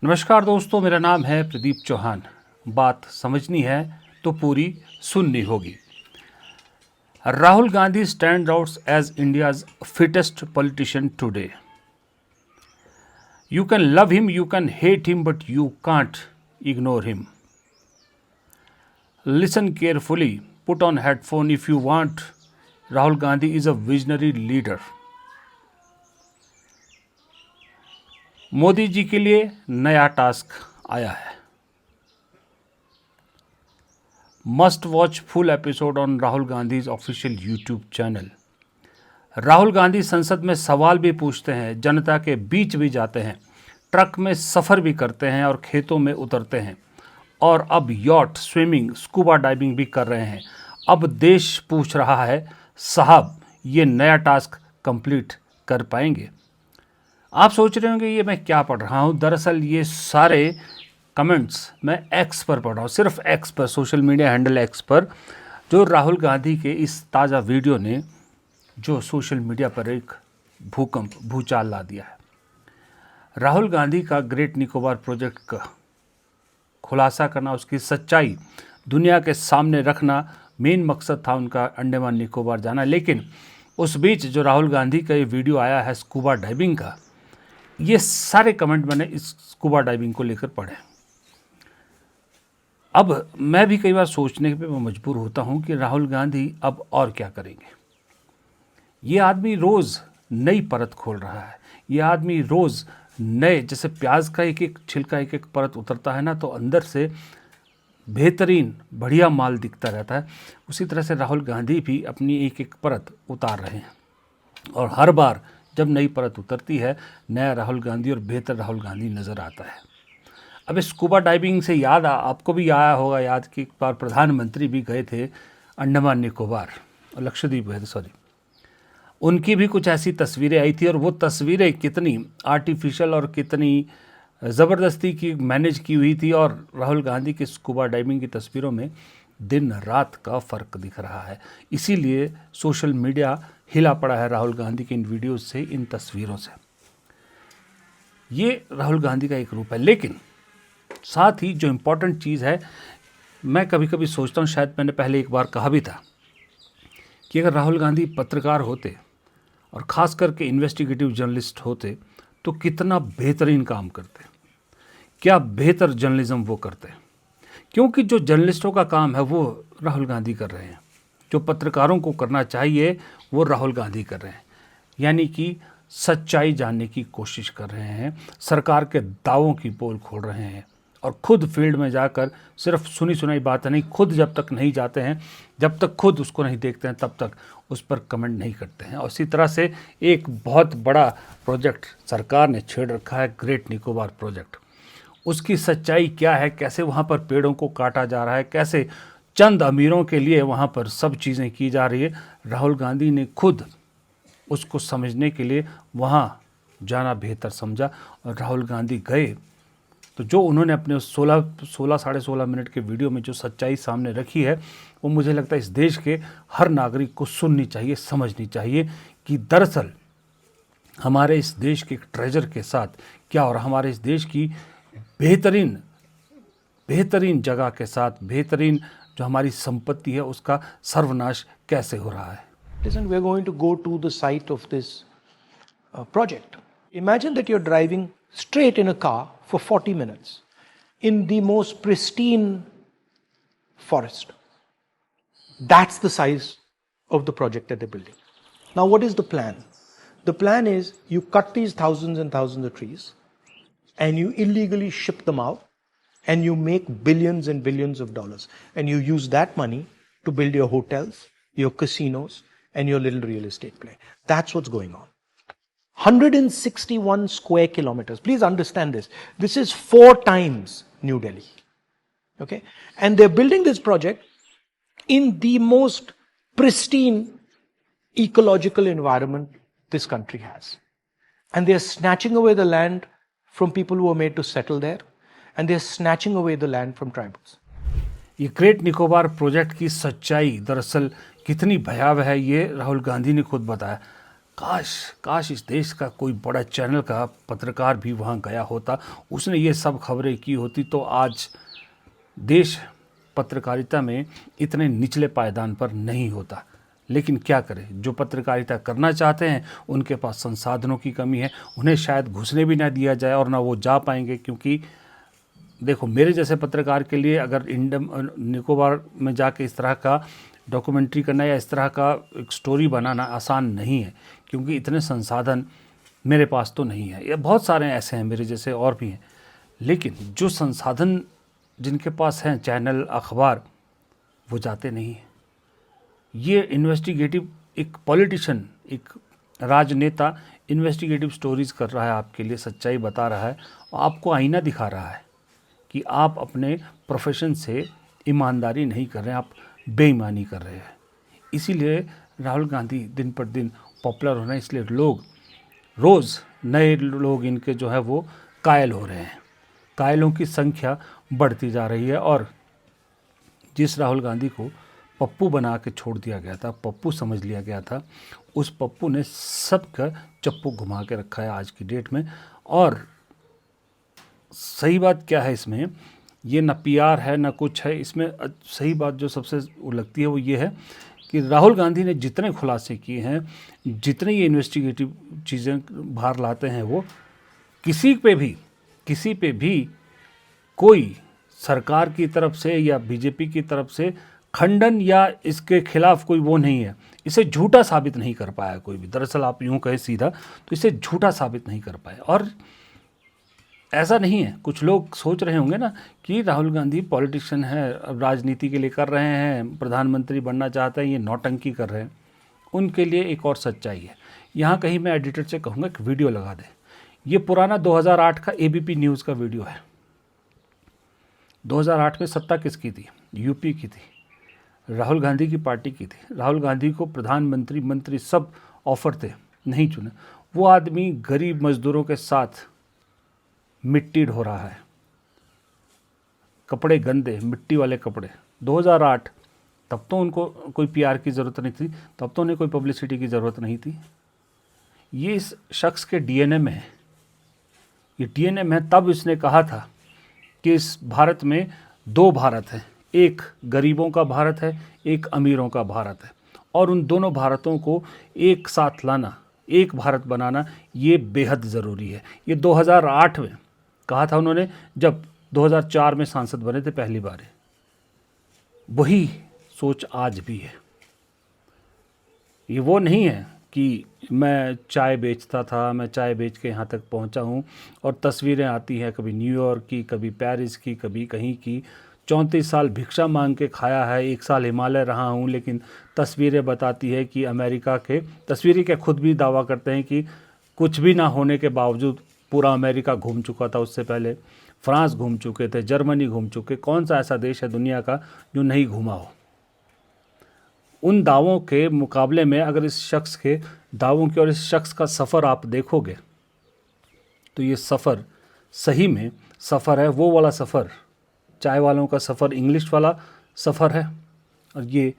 नमस्कार दोस्तों, मेरा नाम है प्रदीप चौहान। बात समझनी है तो पूरी सुननी होगी। Rahul Gandhi stand out as India's fittest politician today. You can love him, you can hate him, but you can't ignore him. Listen carefully, put on headphone if you want. Rahul Gandhi is a visionary leader. Modi ji के लिए नया task आया है। Must watch full episode on Rahul Gandhi's official YouTube channel. Rahul Gandhi संसद में सवाल भी पूछते हैं, जनता के बीच भी जाते हैं, ट्रक में सफ़र भी करते हैं और खेतों में उतरते हैं, और अब यॉट, स्विमिंग, स्कूबा डाइविंग भी कर रहे हैं। अब देश पूछ रहा है, साहब ये नया टास्क कंप्लीट कर पाएंगे? आप सोच रहे होंगे ये मैं क्या पढ़ रहा हूँ। दरअसल ये सारे कमेंट्स मैं एक्स पर पढ़ रहा हूँ, सिर्फ एक्स पर, सोशल मीडिया हैंडल एक्स पर, जो राहुल गांधी के इस ताज़ा वीडियो ने जो सोशल मीडिया पर एक भूचाल ला दिया है। राहुल गांधी का ग्रेट निकोबार प्रोजेक्ट का खुलासा करना, उसकी सच्चाई दुनिया के सामने रखना मेन मकसद था उनका अंडमान निकोबार जाना। लेकिन उस बीच जो राहुल गांधी का ये वीडियो आया है स्कूबा डाइविंग का, ये सारे कमेंट मैंने इस स्कूबा डाइविंग को लेकर पढ़े। अब मैं भी कई बार सोचने पे मजबूर होता हूँ कि राहुल गांधी अब और क्या करेंगे। ये आदमी रोज़ नई परत खोल रहा है। ये आदमी रोज़ नए, जैसे प्याज का एक एक छिलका, एक एक परत उतरता है ना, तो अंदर से बेहतरीन बढ़िया माल दिखता रहता है। उसी तरह से राहुल गांधी भी अपनी एक एक परत उतार रहे हैं, और हर बार जब नई परत उतरती है, नया राहुल गांधी और बेहतर राहुल गांधी नज़र आता है। अब इस स्कूबा डाइविंग से याद आपको भी आया होगा याद कि एक बार प्रधानमंत्री भी गए थे अंडमान निकोबार, और लक्षद्वीप गए थे, सॉरी। उनकी भी कुछ ऐसी तस्वीरें आई थी, और वो तस्वीरें कितनी आर्टिफिशियल और कितनी ज़बरदस्ती की मैनेज की हुई थी। और राहुल गांधी की स्कूबा डाइविंग की तस्वीरों में दिन रात का फ़र्क दिख रहा है। इसीलिए सोशल मीडिया हिला पड़ा है राहुल गांधी के इन वीडियोस से, इन तस्वीरों से। ये राहुल गांधी का एक रूप है। लेकिन साथ ही जो इम्पोर्टेंट चीज़ है, मैं कभी कभी सोचता हूँ, शायद मैंने पहले एक बार कहा भी था, कि अगर राहुल गांधी पत्रकार होते और ख़ास करके इन्वेस्टिगेटिव जर्नलिस्ट होते तो कितना बेहतरीन काम करते, क्या बेहतर जर्नलिज्म वो करते। क्योंकि जो जर्नलिस्टों का काम है वो राहुल गांधी कर रहे हैं, जो पत्रकारों को करना चाहिए वो राहुल गांधी कर रहे हैं। यानी कि सच्चाई जानने की कोशिश कर रहे हैं, सरकार के दावों की पोल खोल रहे हैं, और खुद फील्ड में जाकर सिर्फ सुनी सुनाई बातें नहीं, खुद जब तक नहीं जाते हैं, जब तक खुद उसको नहीं देखते हैं, तब तक उस पर कमेंट नहीं करते हैं। और इसी तरह से एक बहुत बड़ा प्रोजेक्ट सरकार ने छेड़ रखा है, ग्रेट निकोबार प्रोजेक्ट। उसकी सच्चाई क्या है, कैसे वहाँ पर पेड़ों को काटा जा रहा है, कैसे चंद अमीरों के लिए वहाँ पर सब चीज़ें की जा रही है, राहुल गांधी ने खुद उसको समझने के लिए वहाँ जाना बेहतर समझा। और राहुल गांधी गए तो जो उन्होंने अपने 16 साढ़े 16 मिनट के वीडियो में जो सच्चाई सामने रखी है, वो मुझे लगता है इस देश के हर नागरिक को सुननी चाहिए, समझनी चाहिए कि दरअसल हमारे इस देश के एक ट्रेजर के साथ क्या, और हमारे इस देश की बेहतरीन जगह के साथ बेहतरीन जो हमारी संपत्ति है उसका सर्वनाश कैसे हो रहा है। Listen, we're going to go to the site of this project. Imagine that you're driving straight in a car for 40 minutes in the most pristine forest. That's the size of the project that they're building. Now, what is the plan? The plan is you cut these thousands and thousands of trees and you illegally ship them out and you make billions and billions of dollars. And you use that money to build your hotels, your casinos, and your little real estate play. That's what's going on. 161 square kilometers. Please understand this. This is 4 times New Delhi. Okay? And they're building this project in the most pristine ecological environment this country has. And they're snatching away the land from people who are made to settle there. And they're snatching away the land from tribals. ये great Nicobar project की सच्चाई दरअसल कितनी भयावह है, ये राहुल गांधी ने खुद बताया। काश इस देश का कोई बड़ा चैनल का पत्रकार भी वहाँ गया होता, उसने ये सब खबरें की होती, तो आज देश पत्रकारिता में इतने निचले पायदान पर नहीं होता। लेकिन क्या करें, जो पत्रकारिता करना चाहते हैं उनके पास संसाधनों की कमी है, उन्हें शायद घुसने भी ना दिया जाए और ना वो जा पाएंगे। क्योंकि देखो, मेरे जैसे पत्रकार के लिए अगर निकोबार में जाके इस तरह का डॉक्यूमेंट्री करना या इस तरह का एक स्टोरी बनाना आसान नहीं है, क्योंकि इतने संसाधन मेरे पास तो नहीं है। ये बहुत सारे ऐसे हैं मेरे जैसे और भी हैं, लेकिन जो संसाधन जिनके पास हैं, चैनल, अखबार, वो जाते नहीं हैं। ये इन्वेस्टिगेटिव, एक पॉलिटिशियन, एक राजनेता इन्वेस्टिगेटिव स्टोरीज़ कर रहा है, आपके लिए सच्चाई बता रहा है और आपको आईना दिखा रहा है कि आप अपने प्रोफेशन से ईमानदारी नहीं कर रहे हैं, आप बेईमानी कर रहे हैं। इसीलिए राहुल गांधी दिन पर दिन पॉपुलर हो रहे हैं, इसलिए लोग रोज़ नए लोग इनके जो है वो कायल हो रहे हैं। कायलों की संख्या बढ़ती जा रही है और जिस राहुल गांधी को पप्पू बना के छोड़ दिया गया था, पप्पू समझ लिया गया था, उस पप्पू ने सबका चप्पू घुमा के रखा है आज की डेट में। और सही बात क्या है इसमें, ये ना पीआर है ना कुछ है इसमें। सही बात जो सबसे लगती है वो ये है कि राहुल गांधी ने जितने खुलासे किए हैं, जितने ये इन्वेस्टिगेटिव चीज़ें बाहर लाते हैं, वो किसी पे भी कोई सरकार की तरफ से या बीजेपी की तरफ से खंडन या इसके खिलाफ कोई वो नहीं है। इसे झूठा साबित नहीं कर पाया कोई भी। दरअसल आप यूँ कहें सीधा तो इसे झूठा साबित नहीं कर पाए। और ऐसा नहीं है, कुछ लोग सोच रहे होंगे ना कि राहुल गांधी पॉलिटिशियन है, अब राजनीति के लिए कर रहे हैं, प्रधानमंत्री बनना चाहते हैं, ये नौटंकी कर रहे हैं। उनके लिए एक और सच्चाई है। यहाँ कहीं मैं एडिटर से कहूँगा कि वीडियो लगा दें। ये पुराना 2008 का एबीपी न्यूज़ का वीडियो है। 2008 में सत्ता किसकी थी? यूपी की थी, राहुल गांधी की पार्टी की थी। राहुल गांधी को प्रधानमंत्री, मंत्री सब ऑफर थे, नहीं चुने। वो आदमी गरीब मजदूरों के साथ मिट्टी ढो रहा है, कपड़े गंदे, मिट्टी वाले कपड़े। 2008, तब तो उनको कोई पीआर की ज़रूरत नहीं थी, तब तो उन्हें कोई पब्लिसिटी की ज़रूरत नहीं थी। ये इस शख्स के डीएनए में है, ये डीएनए में। तब इसने कहा था कि इस भारत में दो भारत हैं, एक गरीबों का भारत है, एक अमीरों का भारत है, और उन दोनों भारतों को एक साथ लाना, एक भारत बनाना, ये बेहद ज़रूरी है। ये 2008 में कहा था उन्होंने, जब 2004 में सांसद बने थे पहली बार। वही सोच आज भी है। ये वो नहीं है कि मैं चाय बेचता था, मैं चाय बेच के यहाँ तक पहुँचा हूँ, और तस्वीरें आती हैं कभी न्यूयॉर्क की, कभी पेरिस की, कभी कहीं की। 34 साल भिक्षा मांग के खाया है, 1 साल हिमालय रहा हूँ, लेकिन तस्वीरें बताती है कि अमेरिका के, तस्वीरें क्या खुद भी दावा करते हैं कि कुछ भी ना होने के बावजूद पूरा अमेरिका घूम चुका था। उससे पहले फ्रांस घूम चुके थे, जर्मनी घूम चुके। कौन सा ऐसा देश है दुनिया का जो नहीं घूमा हो? उन दावों के मुकाबले में अगर इस शख्स के दावों की और इस शख्स का सफ़र आप देखोगे तो ये सफ़र सही में सफ़र है, वो वाला सफ़र, चाय वालों का सफ़र, इंग्लिश वाला सफ़र है, और ये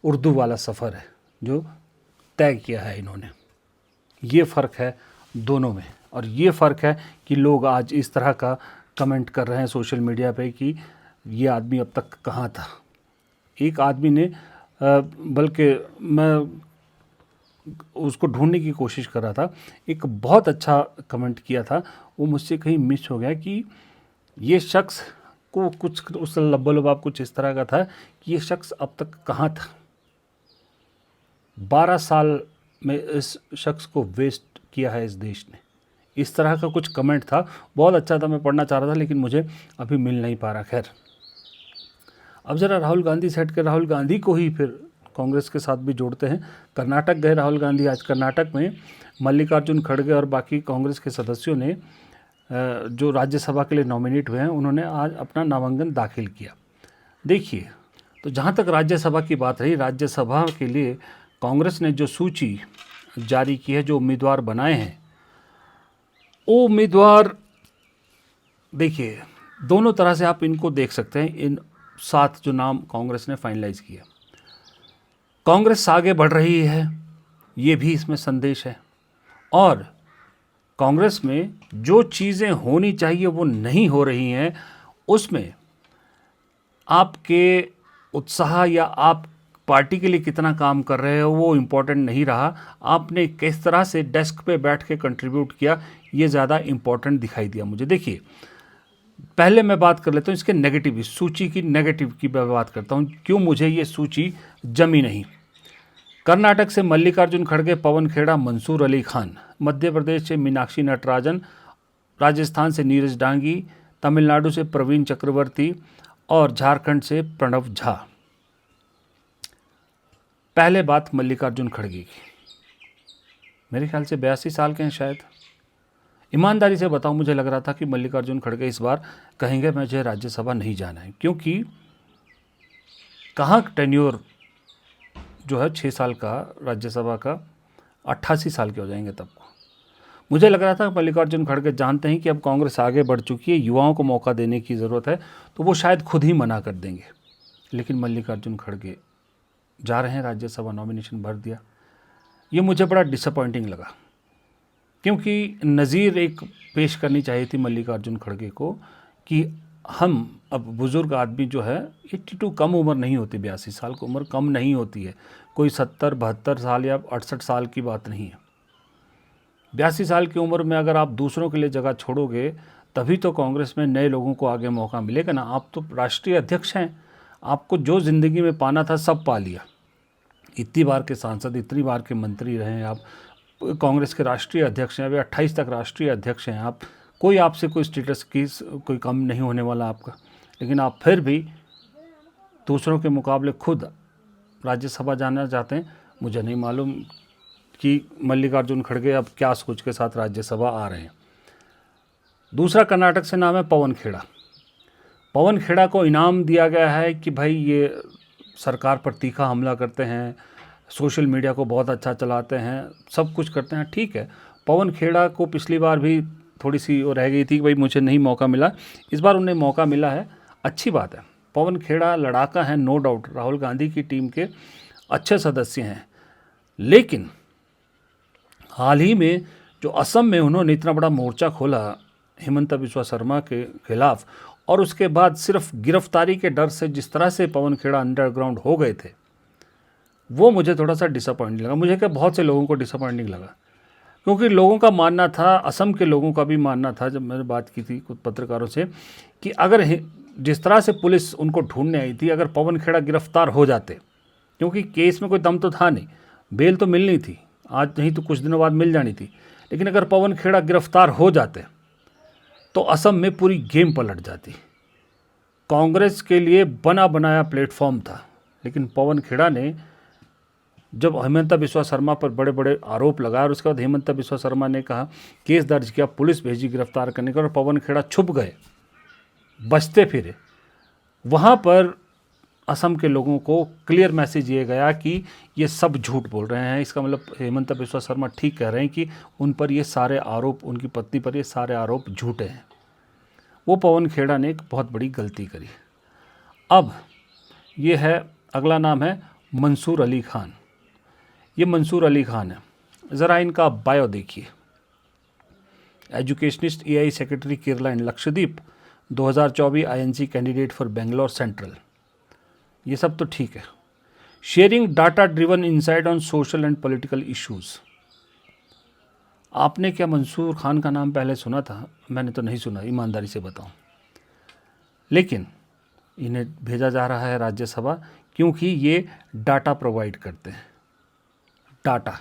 उर्दू वाला सफ़र है जो तय किया है इन्होंने। ये फ़र्क है दोनों में। और ये फ़र्क है कि लोग आज इस तरह का कमेंट कर रहे हैं सोशल मीडिया पे कि ये आदमी अब तक कहाँ था। एक आदमी ने बल्कि मैं उसको ढूंढने की कोशिश कर रहा था, एक बहुत अच्छा कमेंट किया था, वो मुझसे कहीं मिस हो गया कि ये शख्स को कुछ उस लब्बा कुछ इस तरह का था कि ये शख्स अब तक कहाँ था। 12 साल में इस शख्स को वेस्ट किया है इस देश ने। इस तरह का कुछ कमेंट था, बहुत अच्छा था, मैं पढ़ना चाह रहा था लेकिन मुझे अभी मिल नहीं पा रहा। खैर, अब ज़रा राहुल गांधी से हट के राहुल गांधी को ही फिर कांग्रेस के साथ भी जोड़ते हैं। कर्नाटक गए राहुल गांधी। आज कर्नाटक में मल्लिकार्जुन खड़गे और बाकी कांग्रेस के सदस्यों ने जो राज्यसभा के लिए नॉमिनेट हुए हैं, उन्होंने आज अपना नामांकन दाखिल किया। देखिए, तो जहाँ तक राज्यसभा की बात रही, राज्यसभा के लिए कांग्रेस ने जो सूची जारी की है, जो उम्मीदवार बनाए हैं, वो उम्मीदवार देखिए दोनों तरह से आप इनको देख सकते हैं। इन 7 जो नाम कांग्रेस ने फाइनलाइज किया, कांग्रेस आगे बढ़ रही है ये भी इसमें संदेश है। और कांग्रेस में जो चीज़ें होनी चाहिए वो नहीं हो रही हैं, उसमें आपके उत्साह या आप पार्टी के लिए कितना काम कर रहे हो वो इम्पोर्टेंट नहीं रहा, आपने किस तरह से डेस्क पे बैठ के कंट्रीब्यूट किया ये ज़्यादा इम्पोर्टेंट दिखाई दिया मुझे। देखिए, पहले मैं बात कर लेता हूँ इसके नेगेटिव, इस सूची की नेगेटिव की मैं बात करता हूँ, क्यों मुझे ये सूची जमी नहीं। कर्नाटक से मल्लिकार्जुन खड़गे, पवन खेड़ा, मंसूर अली खान। मध्य प्रदेश से मीनाक्षी नटराजन, राजस्थान से नीरज डांगी, तमिलनाडु से प्रवीण चक्रवर्ती और झारखंड से प्रणव झा। पहले बात मल्लिकार्जुन खड़गे की, मेरे ख्याल से 82 साल के हैं शायद। ईमानदारी से बताऊं, मुझे लग रहा था कि मल्लिकार्जुन खड़गे इस बार कहेंगे मुझे राज्यसभा नहीं जाना है, क्योंकि कहाँ टेन्योर जो है 6 साल का राज्यसभा का, 88 साल के हो जाएंगे तब को। मुझे लग रहा था मल्लिकार्जुन खड़गे जानते हैं कि अब कांग्रेस आगे बढ़ चुकी है, युवाओं को मौका देने की ज़रूरत है, तो वो शायद खुद ही मना कर देंगे। लेकिन मल्लिकार्जुन खड़गे जा रहे हैं राज्यसभा, नॉमिनेशन भर दिया। ये मुझे बड़ा डिसअपॉइंटिंग लगा, क्योंकि नज़ीर एक पेश करनी चाहिए थी मल्लिकार्जुन खड़गे को कि हम अब बुज़ुर्ग आदमी जो है 82 कम उम्र नहीं होती, 82 साल की उम्र कम नहीं होती है, कोई 70-72 साल या 68 साल की बात नहीं है। 82 साल की उम्र में अगर आप दूसरों के लिए जगह छोड़ोगे तभी तो कांग्रेस में नए लोगों को आगे मौका मिलेगा ना। आप तो राष्ट्रीय अध्यक्ष हैं, आपको जो ज़िंदगी में पाना था सब पा लिया। इतनी बार के सांसद, इतनी बार के मंत्री रहे हैं आप, कांग्रेस के राष्ट्रीय अध्यक्ष हैं, अभी 28 तक राष्ट्रीय अध्यक्ष हैं आप, कोई आपसे कोई स्टेटस की कोई कम नहीं होने वाला आपका। लेकिन आप फिर भी दूसरों के मुकाबले खुद राज्यसभा जाना चाहते हैं। मुझे नहीं मालूम कि मल्लिकार्जुन खड़गे अब क्या सोच के साथ राज्यसभा आ रहे हैं। दूसरा कर्नाटक से नाम है पवन खेड़ा। पवन खेड़ा को इनाम दिया गया है कि भाई ये सरकार पर तीखा हमला करते हैं, सोशल मीडिया को बहुत अच्छा चलाते हैं, सब कुछ करते हैं, ठीक है। पवन खेड़ा को पिछली बार भी थोड़ी सी वो रह गई थी कि भाई मुझे नहीं मौका मिला, इस बार उन्हें मौका मिला है, अच्छी बात है। पवन खेड़ा लड़ाका है, नो डाउट, राहुल गांधी की टीम के अच्छे सदस्य हैं। लेकिन हाल ही में जो असम में उन्होंने इतना बड़ा मोर्चा खोला हिमंता बिस्वा शर्मा के खिलाफ, और उसके बाद सिर्फ गिरफ्तारी के डर से जिस तरह से पवन खेड़ा अंडरग्राउंड हो गए थे, वो मुझे थोड़ा सा डिसअपॉइंटिंग लगा। मुझे क्या, बहुत से लोगों को डिसअपॉइंटिंग लगा, क्योंकि लोगों का मानना था, असम के लोगों का भी मानना था, जब मैंने बात की थी कुछ पत्रकारों से, कि अगर जिस तरह से पुलिस उनको ढूंढने आई थी, अगर पवन खेड़ा गिरफ्तार हो जाते, क्योंकि केस में कोई दम तो था नहीं, बेल तो मिलनी थी, आज नहीं तो कुछ दिनों बाद मिल जानी थी, लेकिन अगर पवन खेड़ा गिरफ्तार हो जाते तो असम में पूरी गेम पलट जाती। कांग्रेस के लिए बना बनाया प्लेटफॉर्म था, लेकिन पवन खेड़ा ने जब हिमंता बिस्वा शर्मा पर बड़े बड़े आरोप लगाए और उसके बाद हिमंता बिस्वा शर्मा ने कहा, केस दर्ज किया, पुलिस भेजी गिरफ्तार करने का, और पवन खेड़ा छुप गए, बचते फिरे, वहाँ पर असम के लोगों को क्लियर मैसेज ये गया कि ये सब झूठ बोल रहे हैं। इसका मतलब हिमंता बिस्वा शर्मा ठीक कह रहे हैं कि उन पर ये सारे आरोप, उनकी पत्नी पर ये सारे आरोप झूठे हैं। वो पवन खेड़ा ने एक बहुत बड़ी गलती करी। अब ये है, अगला नाम है मंसूर अली खान। ये मंसूर अली खान है, ज़रा इनका बायो देखिए। Educationist, AI secretary Kerala and Lakshadweep, 2024 INC candidate for Bangalore central, ये सब तो ठीक है। Sharing data driven insight on social and political issues. आपने क्या मंसूर खान का नाम पहले सुना था? मैंने तो नहीं सुना, ईमानदारी से बताऊं। लेकिन इन्हें भेजा जा रहा है राज्यसभा, क्योंकि ये डाटा प्रोवाइड करते हैं। डाटा,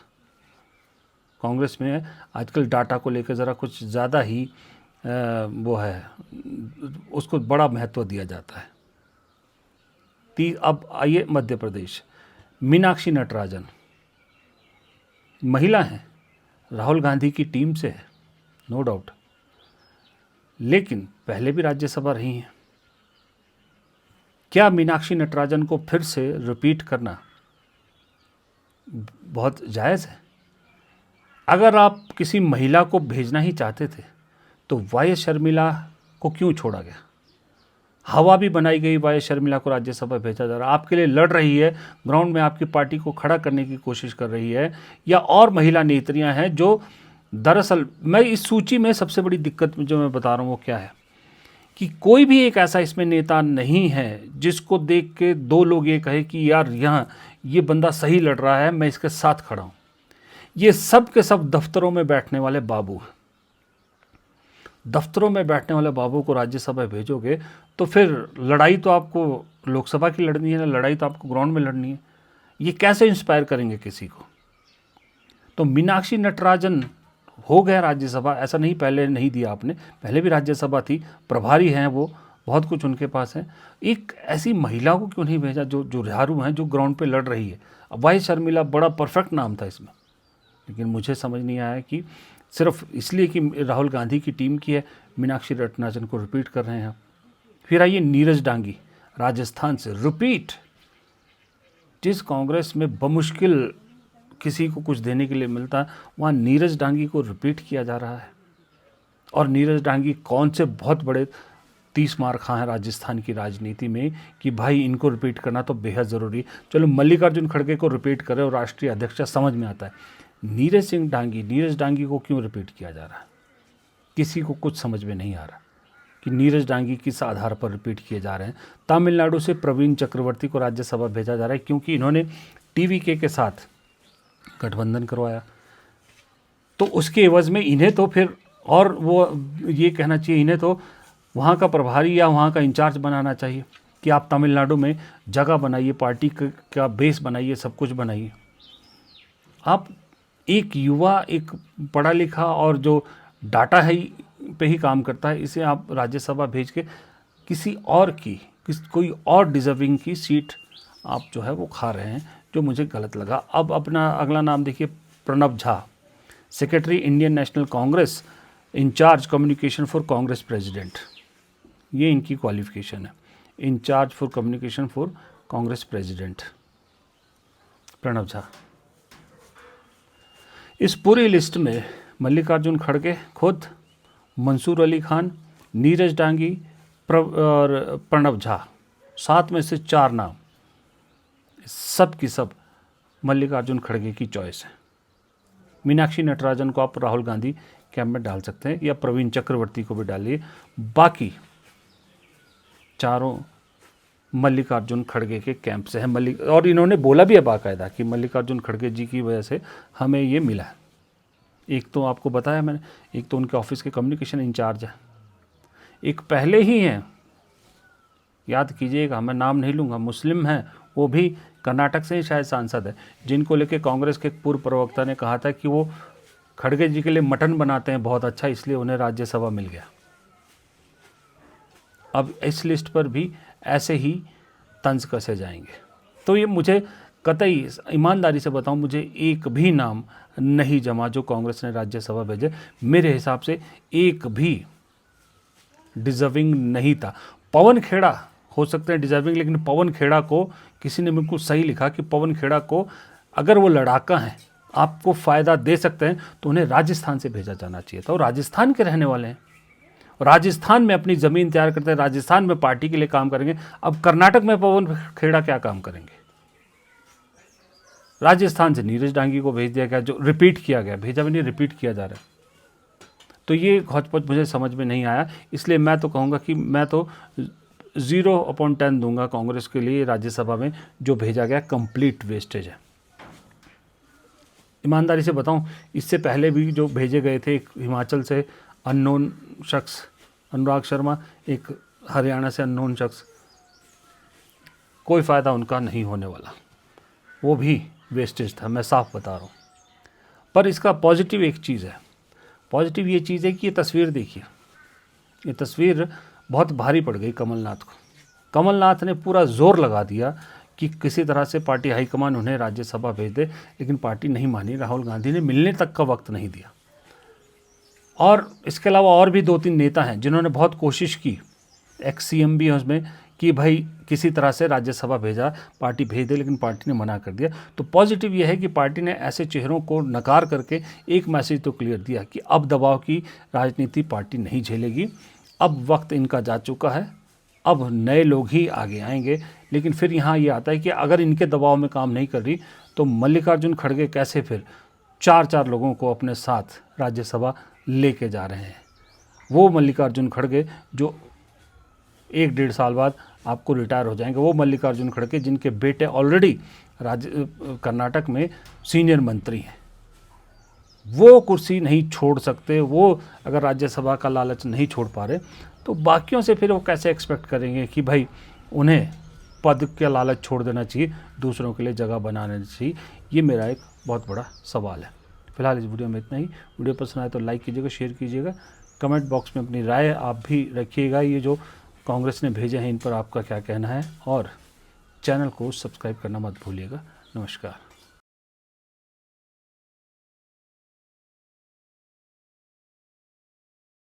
कांग्रेस में आजकल डाटा को लेकर ज़रा कुछ ज़्यादा ही वो है, उसको बड़ा महत्व दिया जाता है। अब आइए मध्य प्रदेश, मीनाक्षी नटराजन महिला हैं, राहुल गांधी की टीम से है, नो डाउट, लेकिन पहले भी राज्यसभा रही हैं। क्या मीनाक्षी नटराजन को फिर से रिपीट करना बहुत जायज़ है? अगर आप किसी महिला को भेजना ही चाहते थे तो वाई शर्मिला को क्यों छोड़ा गया? हवा भी बनाई गई, वाई शर्मिला को राज्यसभा भेजा जा रहा है। आपके लिए लड़ रही है, ग्राउंड में आपकी पार्टी को खड़ा करने की कोशिश कर रही है, या और महिला नेत्रियां हैं जो दरअसल, मैं इस सूची में सबसे बड़ी दिक्कत जो मैं बता रहा हूँ वो क्या है कि कोई भी एक ऐसा इसमें नेता नहीं है जिसको देख के दो लोग ये कहे कि यार यहाँ ये बंदा सही लड़ रहा है, मैं इसके साथ खड़ा हूँ। ये सब के सब दफ्तरों में बैठने वाले बाबू हैं। दफ्तरों में बैठने वाले बाबू को राज्यसभा भेजोगे तो फिर लड़ाई तो आपको लोकसभा की लड़नी है ना, लड़ाई तो आपको ग्राउंड में लड़नी है। ये कैसे इंस्पायर करेंगे किसी को? तो मीनाक्षी नटराजन हो गया राज्यसभा, ऐसा नहीं पहले नहीं दिया आपने, पहले भी राज्यसभा थी, प्रभारी हैं वो, बहुत कुछ उनके पास है। एक ऐसी महिला को क्यों नहीं भेजा जो झाड़ू हैं, जो ग्राउंड पे लड़ रही है? अब वाई शर्मिला बड़ा परफेक्ट नाम था इसमें, लेकिन मुझे समझ नहीं आया कि सिर्फ इसलिए कि राहुल गांधी की टीम की है मीनाक्षी नटराजन को रिपीट कर रहे हैं। फिर आइए नीरज डांगी राजस्थान से रिपीट। जिस कांग्रेस में बमुश्किल किसी को कुछ देने के लिए मिलता है, वहाँ नीरज डांगी को रिपीट किया जा रहा है। और नीरज डांगी कौन से बहुत बड़े 30 मार खा हैं राजस्थान की राजनीति में कि भाई इनको रिपीट करना तो बेहद ज़रूरी। चलो मल्लिकार्जुन खड़गे को रिपीट करें और राष्ट्रीय अध्यक्ष समझ में आता है, नीरज डांगी को क्यों रिपीट किया जा रहा है? किसी को कुछ समझ में नहीं आ रहा कि नीरज डांगी किस आधार पर रिपीट किए जा रहे हैं। तमिलनाडु से प्रवीण चक्रवर्ती को राज्यसभा भेजा जा रहा है क्योंकि इन्होंने टीवीके के साथ गठबंधन करवाया, तो उसके एवज में इन्हें तो फिर, और वो ये कहना चाहिए इन्हें तो वहाँ का प्रभारी या वहाँ का इंचार्ज बनाना चाहिए कि आप तमिलनाडु में जगह बनाइए, पार्टी का बेस बनाइए, सब कुछ बनाइए। आप एक युवा, एक पढ़ा लिखा और जो डाटा है पे ही काम करता है, इसे आप राज्यसभा भेज के किसी और की कोई और डिजर्विंग की सीट आप जो है वो खा रहे हैं, जो मुझे गलत लगा। अब अपना अगला नाम देखिए, Pranab Jha, secretary Indian National Congress, incharge communication for Congress president, ये इनकी क्वालिफिकेशन है, incharge for communication for Congress president Pranab Jha. इस पूरी लिस्ट में मल्लिकार्जुन खड़गे खुद, मंसूर अली खान, नीरज डांगी और प्रणब झा, 7 में से 4 नाम, सब की सब मल्लिकार्जुन खड़गे की चॉइस है। मीनाक्षी नटराजन को आप राहुल गांधी कैंप में डाल सकते हैं या प्रवीण चक्रवर्ती को भी डालिए, बाकी चारों मल्लिकार्जुन खड़गे के कैंप से हैं। और इन्होंने बोला भी है बाकायदा कि मल्लिकार्जुन खड़गे जी की वजह से हमें ये मिला है। एक तो आपको बताया मैंने, एक तो उनके ऑफिस के कम्युनिकेशन इंचार्ज है, एक पहले ही हैं, याद कीजिएगा, मैं नाम नहीं लूँगा, मुस्लिम हैं, वो भी कर्नाटक से ही शायद सांसद है, जिनको लेके कांग्रेस के पूर्व प्रवक्ता ने कहा था कि वो खड़गे जी के लिए मटन बनाते हैं बहुत अच्छा, इसलिए उन्हें राज्यसभा मिल गया। अब इस लिस्ट पर भी ऐसे ही तंज कसे जाएंगे। तो ये मुझे कतई ईमानदारी से बताऊं, मुझे एक भी नाम नहीं जमा जो कांग्रेस ने राज्यसभा भेजे। मेरे हिसाब से एक भी डिजर्विंग नहीं था। पवन खेड़ा हो सकते हैं डिजर्विंग, लेकिन पवन खेड़ा को किसी ने बिल्कुल सही लिखा कि पवन खेड़ा को अगर वो लड़ाका हैं, आपको फ़ायदा दे सकते हैं, तो उन्हें राजस्थान से भेजा जाना चाहिए था। और राजस्थान के रहने वाले हैं, राजस्थान में अपनी ज़मीन तैयार करते हैं, राजस्थान में पार्टी के लिए काम करेंगे। अब कर्नाटक में पवन खेड़ा क्या काम करेंगे? राजस्थान से नीरज डांगी को भेज दिया गया, जो रिपीट किया गया, भेजा भी नहीं, रिपीट किया जा रहा है। तो ये हौच-पौच मुझे समझ में नहीं आया, इसलिए मैं तो कहूँगा कि मैं तो 0/10 दूंगा कांग्रेस के लिए। राज्यसभा में जो भेजा गया कंप्लीट वेस्टेज है। ईमानदारी से बताऊं, इससे पहले भी जो भेजे गए थे, एक हिमाचल से अननोन शख्स अनुराग शर्मा, एक हरियाणा से अननोन शख्स, कोई फ़ायदा उनका नहीं होने वाला, वो भी वेस्टेज था, मैं साफ बता रहा हूँ। पर इसका पॉजिटिव एक चीज़ है, पॉजिटिव ये चीज़ है कि ये तस्वीर देखिए, ये तस्वीर बहुत भारी पड़ गई कमलनाथ को। कमलनाथ ने पूरा जोर लगा दिया कि किसी तरह से पार्टी हाईकमान उन्हें राज्यसभा भेज दे, लेकिन पार्टी नहीं मानी। राहुल गांधी ने मिलने तक का वक्त नहीं दिया। और इसके अलावा और भी 2-3 नेता हैं जिन्होंने बहुत कोशिश की, एक्स CM भी है उसमें, कि भाई किसी तरह से राज्यसभा भेजा, पार्टी भेज दे, लेकिन पार्टी ने मना कर दिया। तो पॉजिटिव यह है कि पार्टी ने ऐसे चेहरों को नकार करके एक मैसेज तो क्लियर दिया कि अब दबाव की राजनीति पार्टी नहीं झेलेगी, अब वक्त इनका जा चुका है, अब नए लोग ही आगे आएंगे। लेकिन फिर यहाँ ये आता है कि अगर इनके दबाव में काम नहीं कर रही तो मल्लिकार्जुन खड़गे कैसे फिर 4-4 लोगों को अपने साथ राज्यसभा लेके जा रहे हैं। वो मल्लिकार्जुन खड़गे जो 1-1.5 साल बाद आपको रिटायर हो जाएंगे, वो मल्लिकार्जुन खड़गे जिनके बेटे ऑलरेडी कर्नाटक में सीनियर मंत्री हैं, वो कुर्सी नहीं छोड़ सकते। वो अगर राज्यसभा का लालच नहीं छोड़ पा रहे तो बाकियों से फिर वो कैसे एक्सपेक्ट करेंगे कि भाई उन्हें पद के लालच छोड़ देना चाहिए, दूसरों के लिए जगह बनाना चाहिए। ये मेरा एक बहुत बड़ा सवाल है। फिलहाल इस वीडियो में इतना ही। वीडियो पसंद आए तो लाइक कीजिएगा, शेयर कीजिएगा, कमेंट बॉक्स में अपनी राय आप भी रखिएगा। ये जो कांग्रेस ने भेजे हैं इन पर आपका क्या कहना है, और चैनल को सब्सक्राइब करना मत भूलिएगा। नमस्कार।